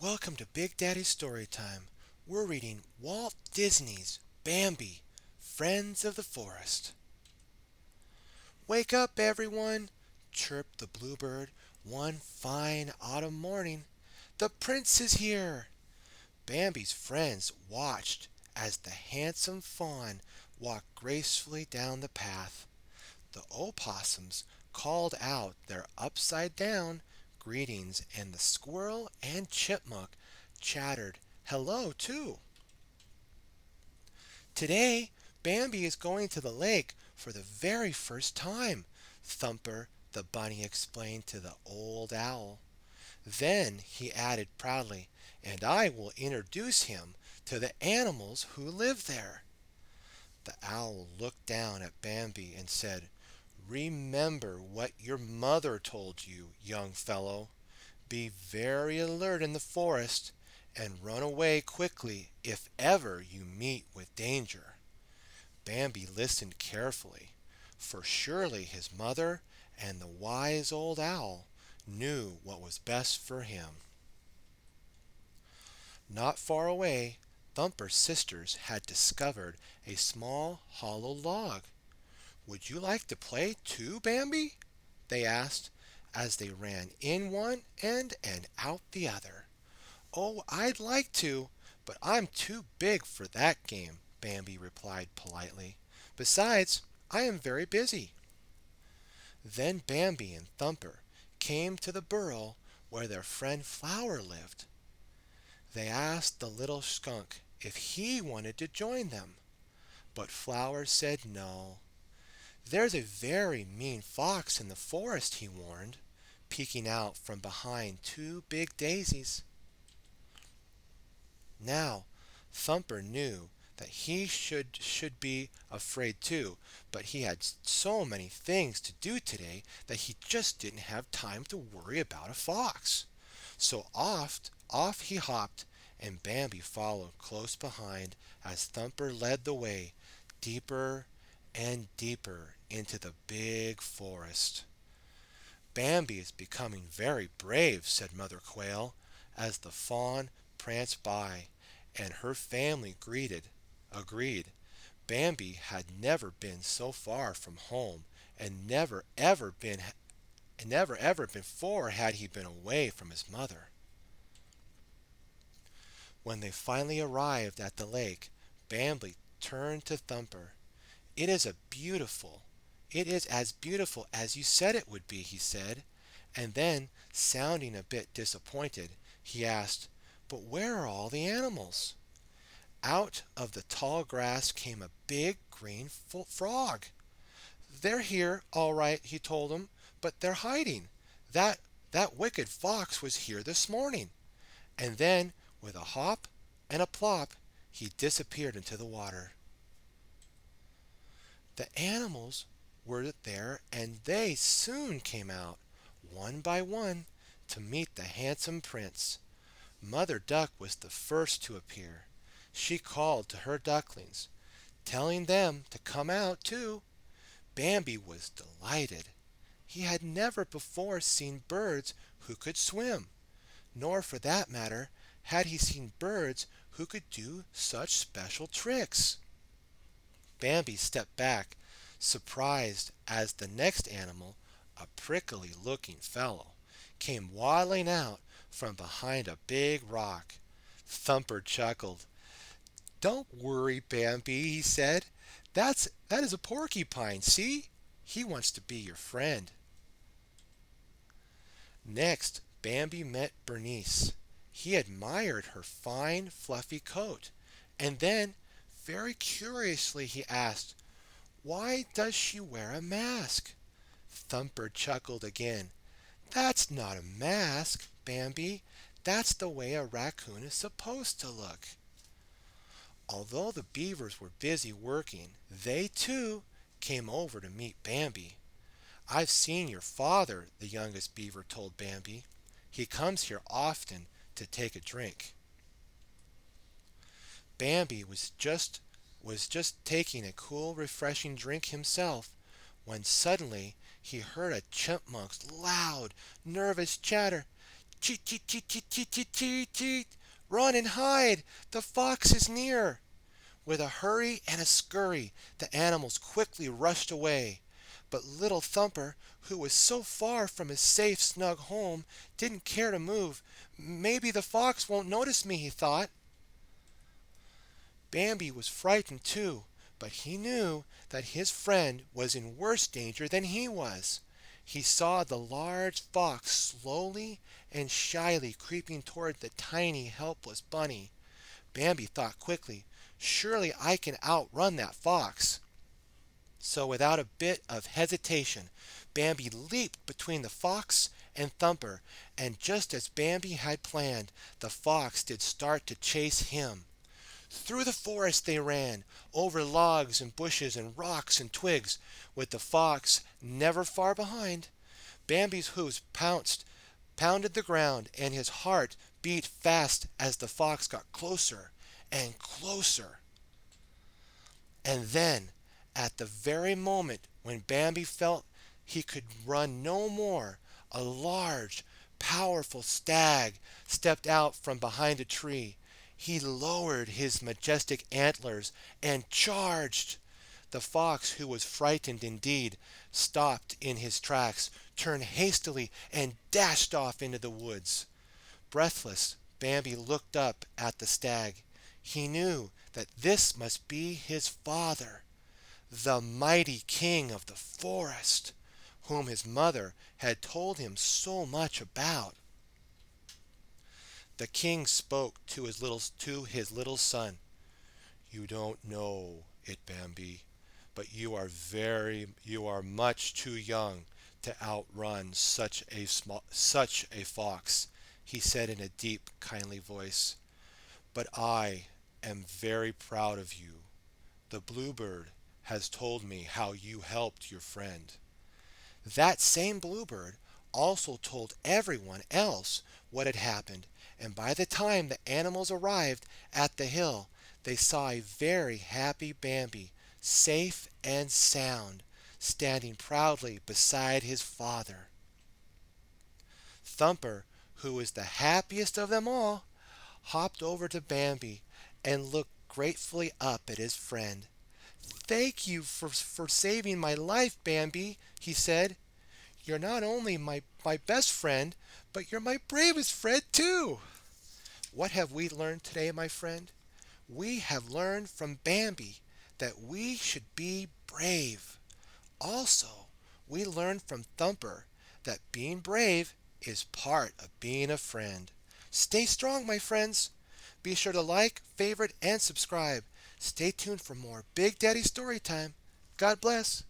Welcome to Big Daddy's Storytime. We're reading Walt Disney's Bambi, Friends of the Forest. Wake up, everyone, chirped the bluebird one fine autumn morning. The prince is here. Bambi's friends watched as the handsome fawn walked gracefully down the path. The opossums called out their upside down greetings, and the squirrel and chipmunk chattered hello too. Today, Bambi is going to the lake for the very first time, Thumper the bunny explained to the old owl. Then he added proudly, and I will introduce him to the animals who live there. The owl looked down at Bambi and said, "Remember what your mother told you, young fellow. Be very alert in the forest and run away quickly if ever you meet with danger." Bambi listened carefully, for surely his mother and the wise old owl knew what was best for him. Not far away, Thumper's sisters had discovered a small hollow log. "Would you like to play too, Bambi?" they asked as they ran in one end and out the other. "Oh, I'd like to, but I'm too big for that game," Bambi replied politely. "Besides, I am very busy." Then Bambi and Thumper came to the burrow where their friend Flower lived. They asked the little skunk if he wanted to join them, but Flower said no. "There's a very mean fox in the forest," he warned, peeking out from behind two big daisies. Now, Thumper knew that he should be afraid too, but he had so many things to do today that he just didn't have time to worry about a fox. So off he hopped, and Bambi followed close behind as Thumper led the way deeper and deeper into the big forest. "Bambi is becoming very brave," said Mother Quail, as the fawn pranced by, and her family agreed. Bambi had never been so far from home, and never ever before had he been away from his mother. When they finally arrived at the lake, Bambi turned to Thumper. It is as beautiful as you said it would be," he said, and then, sounding a bit disappointed, he asked, "But where are all the animals?" Out of the tall grass came a big green frog. "They're here, all right," he told him, "but they're hiding. That wicked fox was here this morning." And then, with a hop and a plop, he disappeared into the water. The animals were there, and they soon came out, one by one, to meet the handsome prince. Mother Duck was the first to appear. She called to her ducklings, telling them to come out too. Bambi was delighted. He had never before seen birds who could swim, nor for that matter had he seen birds who could do such special tricks. Bambi stepped back, surprised as the next animal, a prickly looking fellow, came waddling out from behind a big rock. Thumper chuckled. "Don't worry, Bambi," he said. That is a porcupine, see? He wants to be your friend." Next, Bambi met Bernice. He admired her fine, fluffy coat, and then, very curiously, he asked, "Why does she wear a mask?" Thumper chuckled again. "That's not a mask, Bambi. That's the way a raccoon is supposed to look." Although the beavers were busy working, they too came over to meet Bambi. "I've seen your father," the youngest beaver told Bambi. "He comes here often to take a drink." Bambi was just taking a cool, refreshing drink himself when suddenly he heard a chipmunk's loud, nervous chatter. Cheat, cheat, cheat, cheat, cheat, cheat, cheat, cheat! Run and hide! The fox is near! With a hurry and a scurry, the animals quickly rushed away. But little Thumper, who was so far from his safe, snug home, didn't care to move. Maybe the fox won't notice me, he thought. Bambi was frightened too, but he knew that his friend was in worse danger than he was. He saw the large fox slowly and shyly creeping toward the tiny, helpless bunny. Bambi thought quickly, surely I can outrun that fox. So without a bit of hesitation, Bambi leaped between the fox and Thumper, and just as Bambi had planned, the fox did start to chase him. Through the forest they ran, over logs and bushes and rocks and twigs, with the fox never far behind. Bambi's hoofs pounded the ground, and his heart beat fast as the fox got closer and closer. And then, at the very moment when Bambi felt he could run no more, a large, powerful stag stepped out from behind a tree. He lowered his majestic antlers and charged. The fox, who was frightened indeed, stopped in his tracks, turned hastily, and dashed off into the woods. Breathless, Bambi looked up at the stag. He knew that this must be his father, the mighty king of the forest, whom his mother had told him so much about. The king spoke to his little son. You don't know it, Bambi, but you are much too young to outrun such a fox, he said in a deep, kindly voice. But I am very proud of you. The bluebird has told me how you helped your friend. That same bluebird also told everyone else what had happened, and by the time the animals arrived at the hill, they saw a very happy Bambi, safe and sound, standing proudly beside his father. Thumper, who was the happiest of them all, hopped over to Bambi and looked gratefully up at his friend. Thank you for saving my life, Bambi, he said. You're not only my best friend, but you're my bravest friend, too. What have we learned today, my friend? We have learned from Bambi that we should be brave. Also, we learned from Thumper that being brave is part of being a friend. Stay strong, my friends. Be sure to like, favorite, and subscribe. Stay tuned for more Big Daddy Storytime. God bless.